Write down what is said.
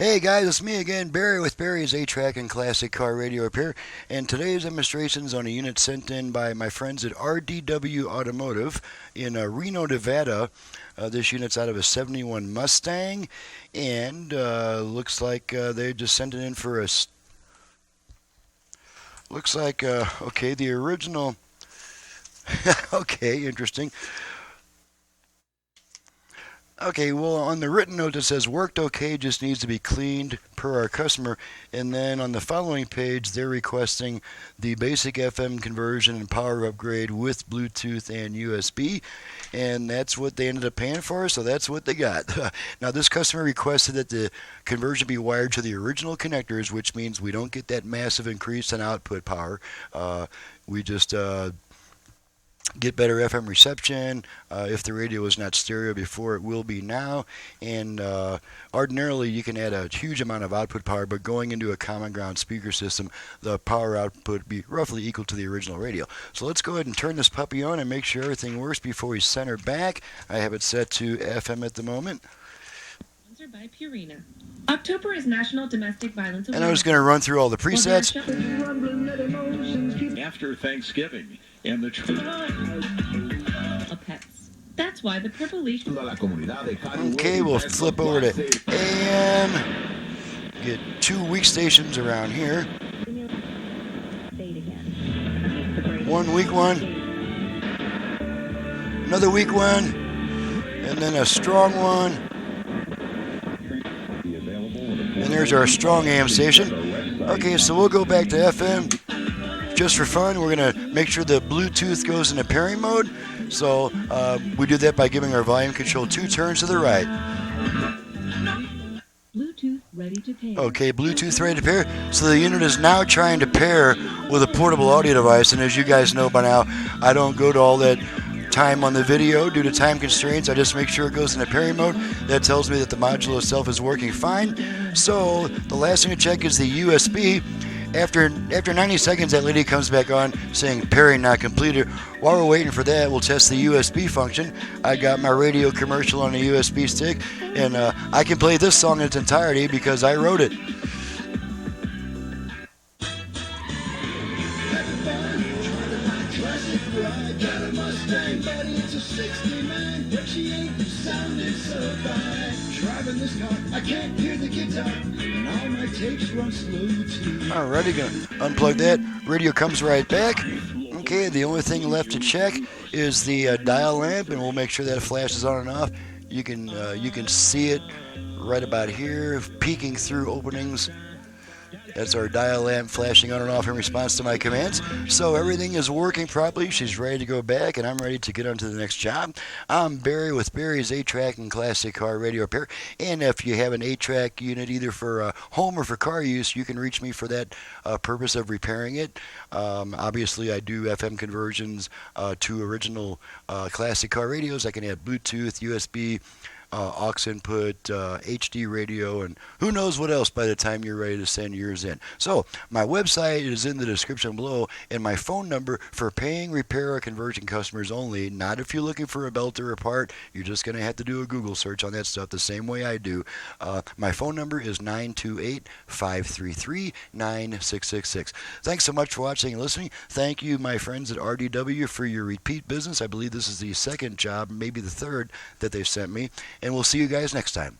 Hey guys, it's me again, Barry with Barry's A-Track and Classic Car Radio Repair, and today's demonstration's on a unit sent in by my friends at RDW Automotive in Reno, Nevada. This unit's out of a 71 Mustang, and looks like they just sent it in for a... Looks like, okay, the original... okay, interesting. Okay, well, on the written note it says worked okay, just needs to be cleaned per our customer. And then on the following page, they're requesting the basic FM conversion and power upgrade with Bluetooth and USB. And that's what they ended up paying for, so that's what they got. Now, this customer requested that the conversion be wired to the original connectors, which means we don't get that massive increase in output power. We just... get better FM reception. If the radio was not stereo before, it will be now. And ordinarily, you can add a huge amount of output power, but going into a common ground speaker system, the power output would be roughly equal to the original radio. So let's go ahead and turn this puppy on and make sure everything works before we center back. I have it set to FM at the moment. Sponsored by Purina. October is National Domestic Violence Awareness. And I was going to run through all the presets. After Thanksgiving and the pets. That's why the Purple Leash. Okay, we'll flip over to AM. Get 2 week stations around here. 1 week one. Another week one. And then a strong one. And there's our strong AM station. Okay, so we'll go back to FM. Just for fun, we're going to make sure the Bluetooth goes into pairing mode. So we do that by giving our volume control 2 turns to the right. Bluetooth ready to pair. Okay, Bluetooth ready to pair. So the unit is now trying to pair with a portable audio device. And as you guys know by now, I don't go to all that time on the video due to time constraints. I just make sure it goes into pairing mode. That tells me that the module itself is working fine. So the last thing to check is the USB. After 90 seconds, that lady comes back on saying pairing not completed. While we're waiting for that, we'll test the USB function. I got my radio commercial on a USB stick, and I can play this song in its entirety because I wrote it. Alrighty, gonna unplug that. Radio comes right back. Okay, the only thing left to check is the dial lamp, and we'll make sure that flashes on and off. You can see it right about here, peeking through openings. That's our dial lamp flashing on and off in response to my commands. So everything is working properly. She's ready to go back, and I'm ready to get on to the next job. I'm Barry with Barry's A-Track and Classic Car Radio Repair. And if you have an A-Track unit either for home or for car use, you can reach me for that purpose of repairing it. Obviously, I do FM conversions to original classic car radios. I can add Bluetooth, USB, aux input, HD radio, and who knows what else by the time you're ready to send yours in. So my website is in the description below, and my phone number for paying repair or conversion customers only, not if you're looking for a belt or a part. You're just going to have to do a Google search on that stuff the same way I do. My phone number is 928-533-9666. Thanks so much for watching and listening. Thank you, my friends at RDW, for your repeat business. I believe this is the second job, maybe the third, that they've sent me. And we'll see you guys next time.